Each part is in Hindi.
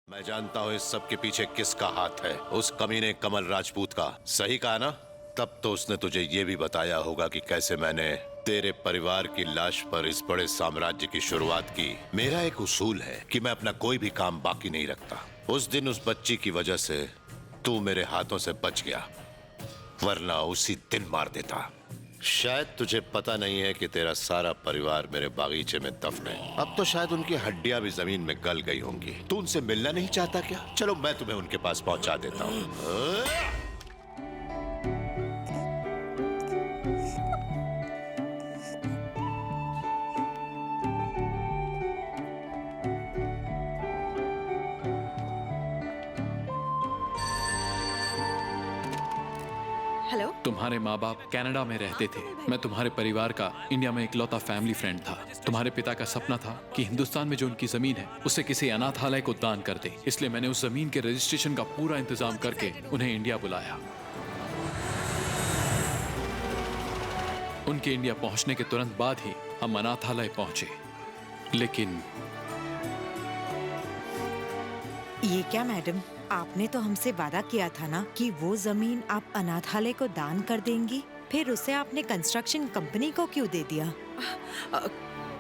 मैं जानता हूँ इस सब के पीछे किसका हाथ है। उस कमीने कमल राजपूत का। सही कहा ना? तब तो उसने तुझे ये भी बताया होगा कि कैसे मैंने तेरे परिवार की लाश पर इस बड़े साम्राज्य की शुरुआत की। मेरा एक उसूल है कि मैं अपना कोई भी काम बाकी नहीं रखता। उस दिन उस बच्ची की वजह से तू मेरे हाथों से बच गया, वरना उसी दिन मार देता। शायद तुझे पता नहीं है कि तेरा सारा परिवार मेरे बागीचे में दफन है। अब तो शायद उनकी हड्डियां भी जमीन में गल गई होंगी। तू उनसे मिलना नहीं चाहता क्या? चलो मैं तुम्हें उनके पास पहुंचा देता हूँ। हेलो। तुम्हारे माँ बाप कनाडा में रहते थे। मैं तुम्हारे परिवार का इंडिया में इकलौता फैमिली फ्रेंड था। तुम्हारे पिता का सपना था कि हिंदुस्तान में जो उनकी जमीन है उसे किसी अनाथालय को दान कर दे। इसलिए मैंने उस जमीन के रजिस्ट्रेशन का पूरा इंतजाम करके उन्हें इंडिया बुलाया। उनके इंडिया पहुंचने के तुरंत बाद ही हम अनाथालय पहुंचे। लेकिन ये क्या मैडम, आपने तो हमसे वादा किया था ना कि वो जमीन आप अनाथालय को दान कर देंगी। फिर उसे आपने कंस्ट्रक्शन कंपनी को क्यों दे दिया?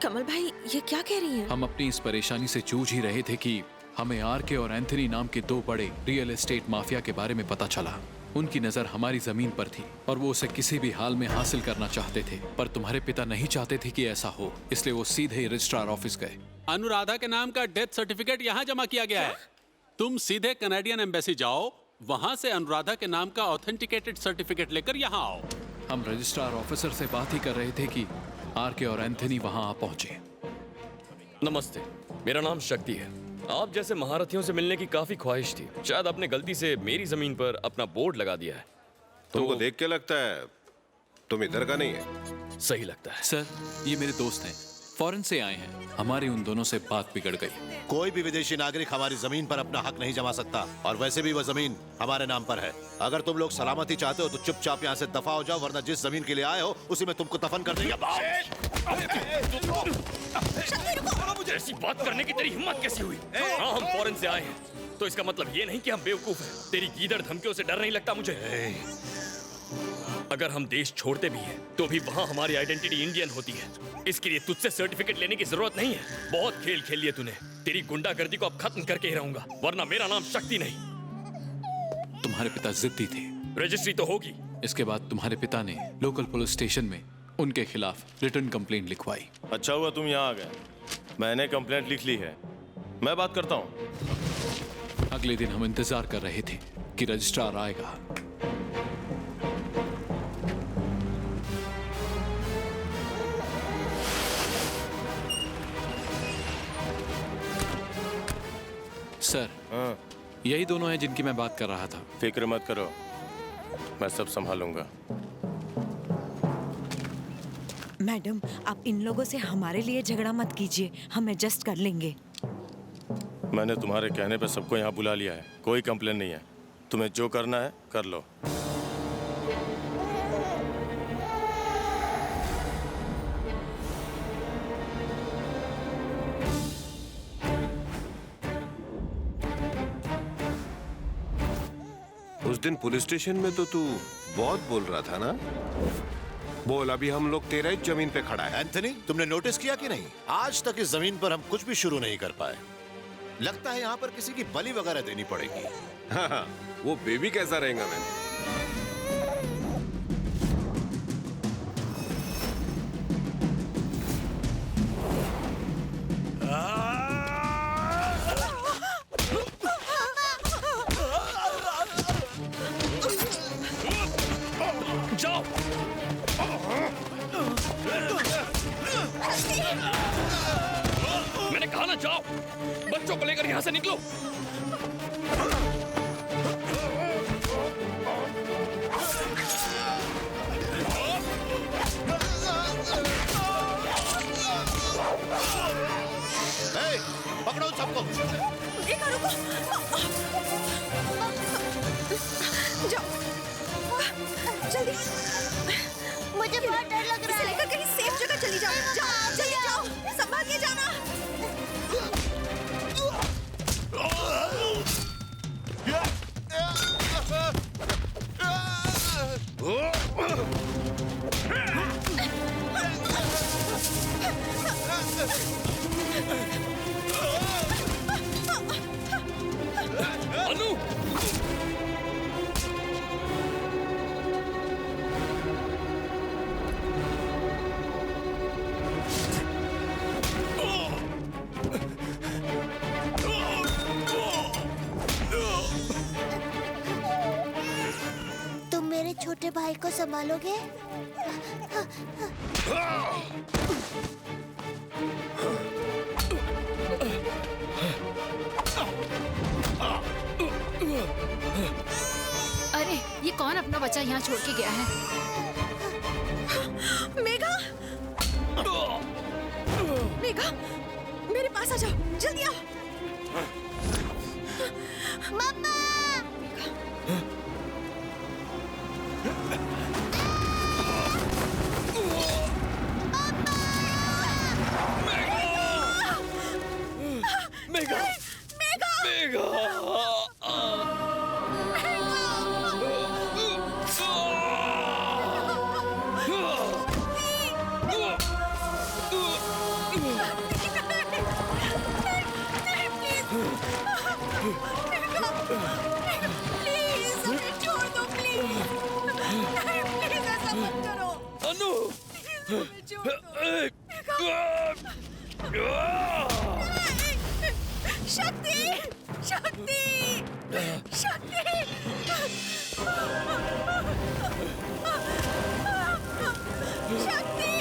कमल भाई, ये क्या कह रही हैं? हम अपनी इस परेशानी से जूझ ही रहे थे कि हमें आरके और एंथनी नाम के दो बड़े रियल एस्टेट माफिया के बारे में पता चला। उनकी नजर हमारी जमीन पर थी और वो उसे किसी भी हाल में हासिल करना चाहते थे। पर तुम्हारे पिता नहीं चाहते थे कि ऐसा हो, इसलिए वो सीधे ही रजिस्ट्रार ऑफिस गए। अनुराधा के नाम का डेथ सर्टिफिकेट यहाँ जमा किया गया है। तुम सीधे कनाडियन एम्बेसी जाओ, वहां से अनुराधा के नाम का ऑथेंटिकेटेड सर्टिफिकेट लेकर यहाँ आओ। हम रजिस्ट्रार ऑफिसर से बात ही कर रहे थे कि आरके और एंथनी वहां आ पहुंचे। नमस्ते, मेरा नाम शक्ति है। आप जैसे महारथियों से मिलने की काफी ख्वाहिश थी। शायद आपने गलती से मेरी जमीन पर अपना बोर्ड लगा दिया है। तुमको देख के लगता है तुम इधर का नहीं है। सही लगता है। सर, ये मेरे दोस्त हैं, फॉरेन से आए हैं। हमारी उन दोनों से बात बिगड़ गई। कोई भी विदेशी नागरिक हमारी जमीन पर अपना हक नहीं जमा सकता, और वैसे भी वह जमीन हमारे नाम पर है। अगर तुम लोग सलामती चाहते हो तो चुपचाप यहाँ से दफा हो जाओ, वरना जिस जमीन के लिए आए हो उसी में तुमको दफन कर देंगे। मुझे ऐसी बात करने की तेरी हिम्मत कैसे हुई? हाँ, हम फॉरेन से आए हैं, तो इसका मतलब ये नहीं कि हम बेवकूफ हैं। तेरी गीदड़ धमकियों से डर नहीं लगता मुझे। अगर हम देश छोड़ते भी हैं तो भी वहाँ हमारी आइडेंटिटी इंडियन होती है। इसके लिए तुझसे सर्टिफिकेट लेने की जरूरत नहीं है। बहुत खेल खेल लिए तूने। तेरी गुंडागर्दी को अब खत्म करके ही रहूंगा, वरना मेरा नाम शक्ति नहीं। तुम्हारे पिता जिद्दी थे। रजिस्ट्री तो होगी। इसके बाद तुम्हारे पिता ने लोकल पुलिस स्टेशन में उनके खिलाफ रिटर्न कंप्लेंट लिखवाई। अच्छा हुआ तुम यहाँ आ गए। मैंने कंप्लेंट लिख ली है, मैं बात करता हूँ। अगले दिन हम इंतजार कर रहे थे कि रजिस्ट्रार आएगा। सर, हाँ, यही दोनों हैं जिनकी मैं बात कर रहा था। फिक्र मत करो, मैं सब संभालूंगा। मैडम, आप इन लोगों से हमारे लिए झगड़ा मत कीजिए, हम एडजस्ट कर लेंगे। मैंने तुम्हारे कहने पे सबको यहाँ बुला लिया है, कोई कंप्लेन नहीं है। तुम्हें जो करना है कर लो। उस दिन पुलिस स्टेशन में तो तू बहुत बोल रहा था ना? बोल, अभी हम लोग तेरा ही जमीन पे खड़ा है। एंथनी, तुमने नोटिस किया कि नहीं, आज तक इस जमीन पर हम कुछ भी शुरू नहीं कर पाए। लगता है यहाँ पर किसी की बलि वगैरह देनी पड़ेगी। हाँ, वो बेबी कैसा रहेगा मैंने? जाओ। मैंने कहा ना जाओ। बच्चों को लेकर यहाँ से निकलो। पकड़ो सबको। जाओ, जल्दी। मुझे बहुत डर लग रहा है। इसे लेकर कहीं सेफ जगह चली जाओ। जाओ, जल्दी जाओ, संभाल के जाना। भाई को संभालोगे? अरे ये कौन अपना बच्चा यहाँ छोड़ के गया है? मेघा, मेघा, मेरे पास आ जाओ, जल्दी आओ। मम्मा! मेघा! मेघा! प्लीज हमें छोड़ दो, प्लीज। प्लीज ऐसा मत करो। अनु! हमें छोड़ दो। शक्ति! शक्ति! शक्ति! शक्ति!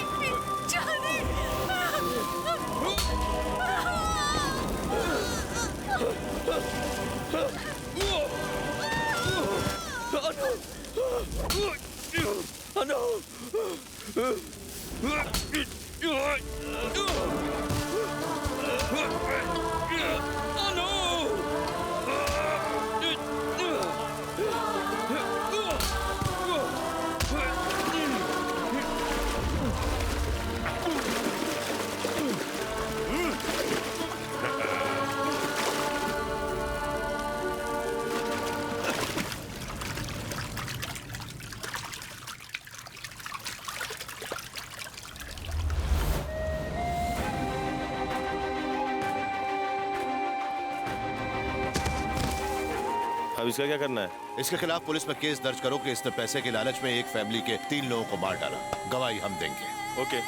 जल्दी! अनु! अब इसका क्या करना है? इसके खिलाफ पुलिस में केस दर्ज करो कि इसने पैसे के लालच में एक फैमिली के 3 लोगों को मार डाला। गवाही हम देंगे। ओके।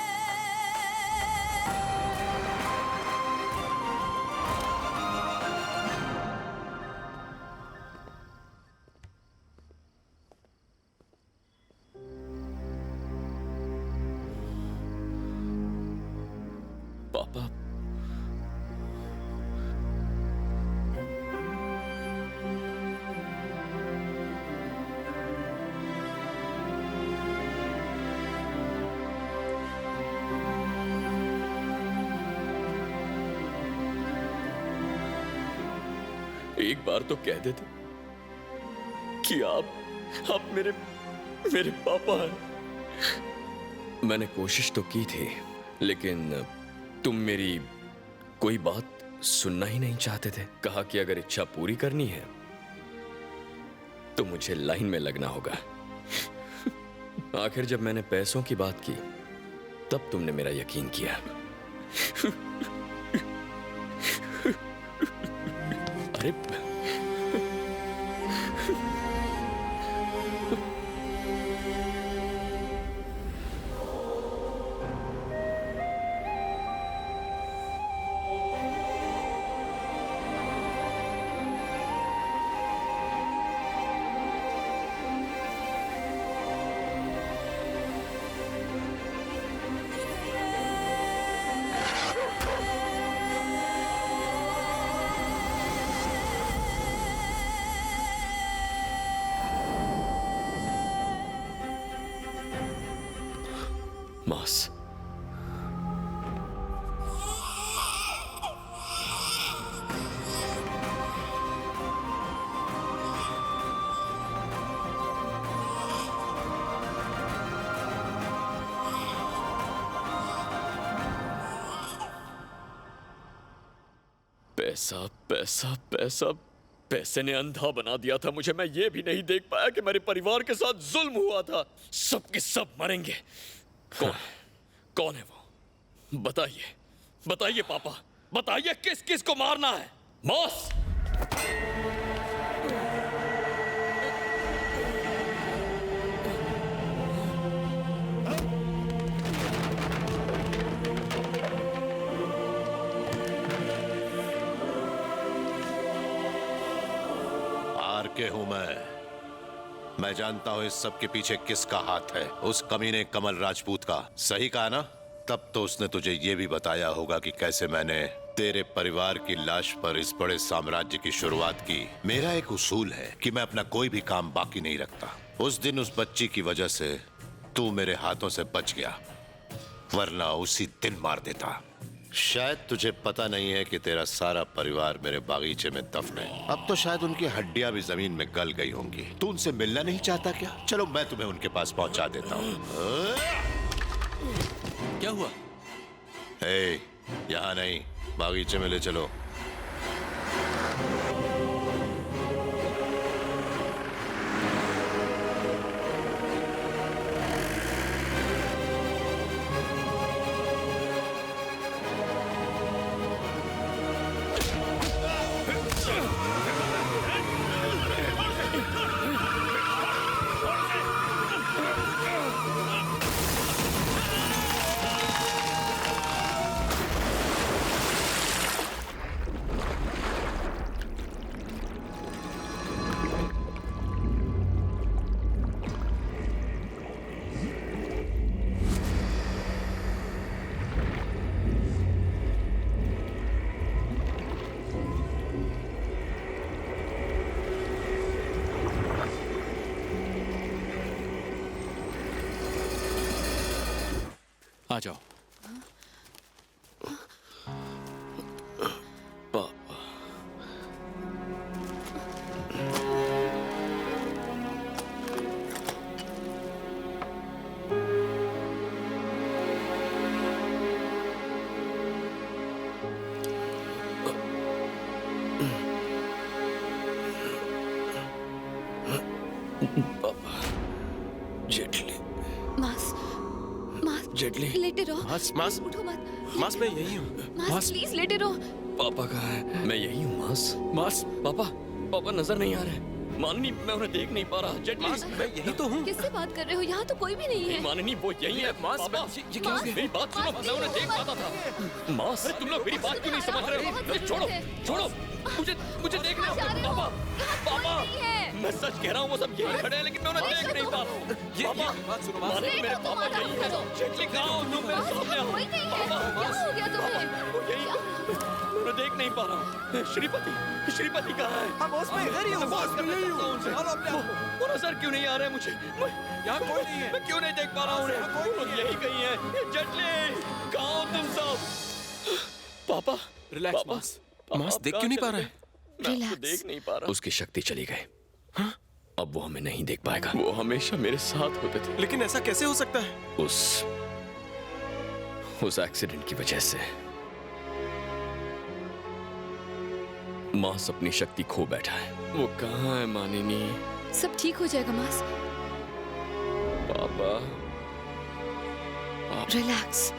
पापा, एक बार तो कह देते कि आप मेरे पापा हैं। मैंने कोशिश तो की थी, लेकिन तुम मेरी कोई बात सुनना ही नहीं चाहते थे। कहा कि अगर इच्छा पूरी करनी है तो मुझे लाइन में लगना होगा। आखिर जब मैंने पैसों की बात की तब तुमने मेरा यकीन किया। अरे मास, पैसा पैसा पैसा, पैसे ने अंधा बना दिया था मुझे। मैं ये भी नहीं देख पाया कि मेरे परिवार के साथ जुल्म हुआ था। सब के सब मरेंगे। कौन है वो? बताइए, बताइए पापा, बताइए किस किस को मारना है? मॉस! आर के हूं मैं, मैं जानता हूँ इस सब के पीछे किसका हाथ है, उस कमीने कमल राजपूत का। सही कहा ना? तब तो उसने तुझे ये भी बताया होगा कि कैसे मैंने तेरे परिवार की लाश पर इस बड़े साम्राज्य की शुरुआत की। मेरा एक उसूल है कि मैं अपना कोई भी काम बाकी नहीं रखता। उस दिन उस बच्ची की वजह से तू मेरे हाथों से बच गया, वरना उसी दिन मार देता। शायद तुझे पता नहीं है कि तेरा सारा परिवार मेरे बागीचे में दफन है। अब तो शायद उनकी हड्डियां भी जमीन में गल गई होंगी। तू उनसे मिलना नहीं चाहता क्या? चलो मैं तुम्हें उनके पास पहुंचा देता हूँ। क्या हुआ? यहाँ नहीं, बागीचे में ले चलो। आ जाओ। जेटली, मास, मास, जेटली, लेटे रहो। मास, उठो मत। मास मैं यही हूँ। मास, प्लीज लेटे रहो। पापा कहाँ है? मैं यही हूँ मास। मास, पापा नजर नहीं आ रहे। माननी, मैं उन्हें देख नहीं पा रहा। जेटली, मैं यही तो हूँ। किससे बात कर रहे हो? यहाँ तो कोई भी नहीं है। माननी, वो यही है। मास, पापा, ये क्या हो गया? मेरी बात सुनो, मैं उन्हें देख पाता था। मास, तुम लोग मेरी बात क्यों नहीं समझ रहे हो? छोड़ो, मुझे देखने दो। पापा, मैं सच कह रहा हूँ, वो सब यही खड़े हैं, लेकिन मैं उन्हें देख नहीं पा रहा हूँ। पापा, बात सुनो, माननी, मेरे पापा यही है। जेटली कहाँ हो तुम? मेरे सामने आओ। क्या हो गया तुम्हें? वो यही है। मैं उन्हें देख नहीं पा रहा हूँ। श्रीपति कहाँ है? हाँ बॉस, मैं इधर ही हूँ। बॉस, मैं यही हूँ। वो नजर क्यों नहीं आ रहे मुझे? यहाँ कोई नहीं है। मैं क्यों नहीं देख पा रहा हूँ उन्हें? यही कहीं है। जेटली, कहाँ हो तुम सब? पापा, रिलैक्स मास। मास देख क्यों नहीं पा रहे? मैं Relax. आपको देख नहीं पा रहा। उसकी शक्ति चली गई। अब वो हमें नहीं देख पाएगा। वो हमेशा मेरे साथ होते थे। लेकिन ऐसा कैसे हो सकता है? उस एक्सीडेंट की वजह से मास अपनी शक्ति खो बैठा है। वो कहाँ है मानिनी? सब ठीक हो जाएगा मास। पापा, रिलैक्स।